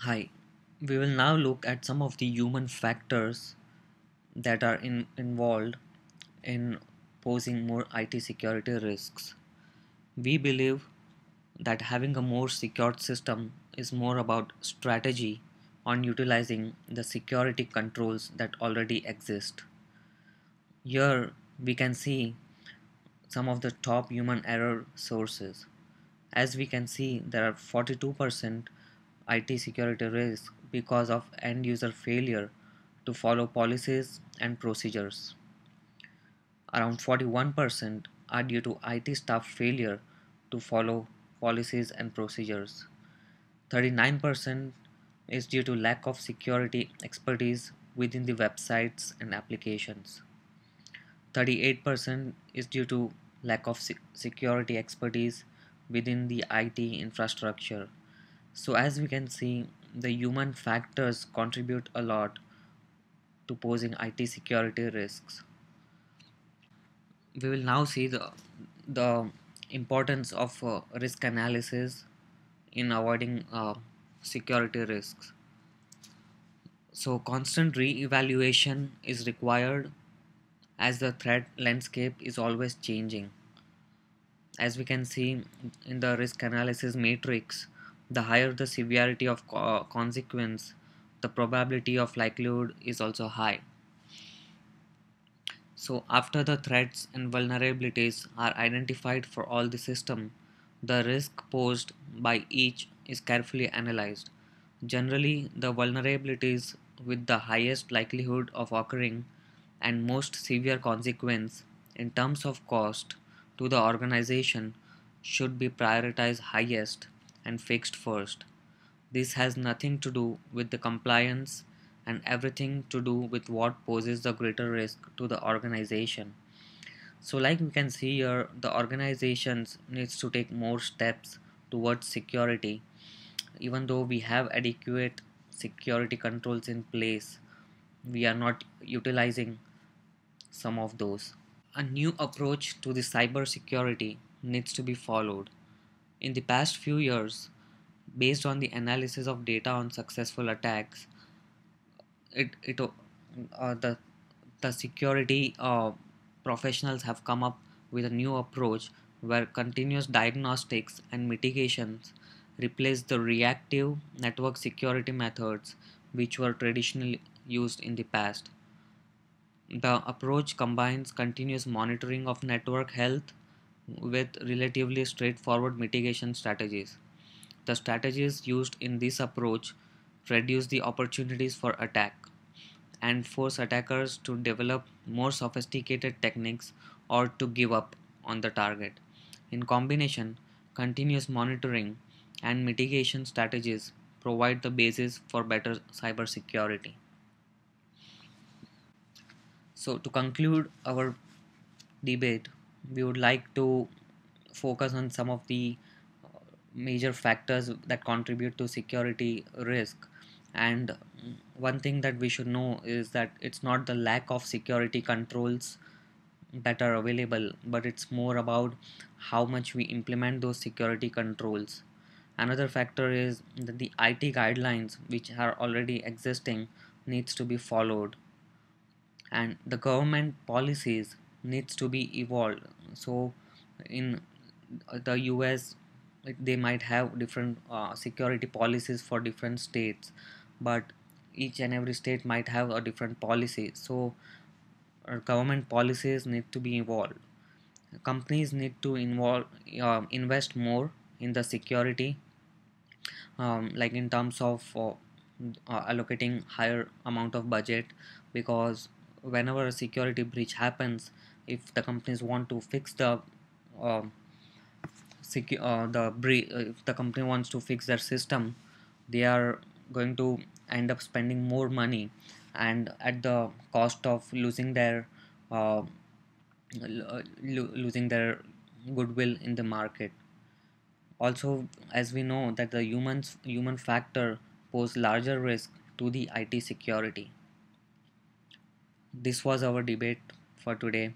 Hi, we will now look at some of the human factors that are involved in posing more IT security risks. We believe that having a more secured system is more about strategy on utilizing the security controls that already exist. Here we can see some of the top human error sources. As we can see, there are 42% IT security risk because of end user failure to follow policies and procedures. Around 41% are due to IT staff failure to follow policies and procedures. 39% is due to lack of security expertise within the websites and applications. 38% is due to lack of security expertise within the IT infrastructure. So, as we can see, the human factors contribute a lot to posing IT security risks. We will now see the importance of risk analysis in avoiding security risks. So, constant re-evaluation is required as the threat landscape is always changing. As we can see in the risk analysis matrix, the higher the severity of consequence, the probability of likelihood is also high. So after the threats and vulnerabilities are identified for all the system, the risk posed by each is carefully analyzed. Generally, the vulnerabilities with the highest likelihood of occurring and most severe consequence in terms of cost to the organization should be prioritized highest and fixed first. This has nothing to do with the compliance and everything to do with what poses the greater risk to the organization. So like we can see here, the organizations needs to take more steps towards security. Even though we have adequate security controls in place, we are not utilizing some of those. A new approach to the cyber security needs to be followed. In the past few years, based on the analysis of data on successful attacks, it the security professionals have come up with a new approach where continuous diagnostics and mitigations replace the reactive network security methods which were traditionally used in the past. The approach combines continuous monitoring of network health with relatively straightforward mitigation strategies. The strategies used in this approach reduce the opportunities for attack and force attackers to develop more sophisticated techniques or to give up on the target. In combination, continuous monitoring and mitigation strategies provide the basis for better cybersecurity. So, to conclude our debate, we would like to focus on some of the major factors that contribute to security risk. And one thing that we should know is that it's not the lack of security controls that are available, but it's more about how much we implement those security controls. Another factor is that the IT guidelines which are already existing needs to be followed, and the government policies needs to be evolved. So in the US, they might have different security policies for different states, but each and every state might have a different policy. So government policies need to be evolved. Companies need to invest more in the security, like in terms of allocating higher amount of budget, because whenever a security breach happens, if the companies want to fix the um if the company wants to fix their system, they are going to end up spending more money and at the cost of losing their uh, losing their goodwill in the market. Also, as we know that the human factor pose larger risk to the IT security. This was our debate for today.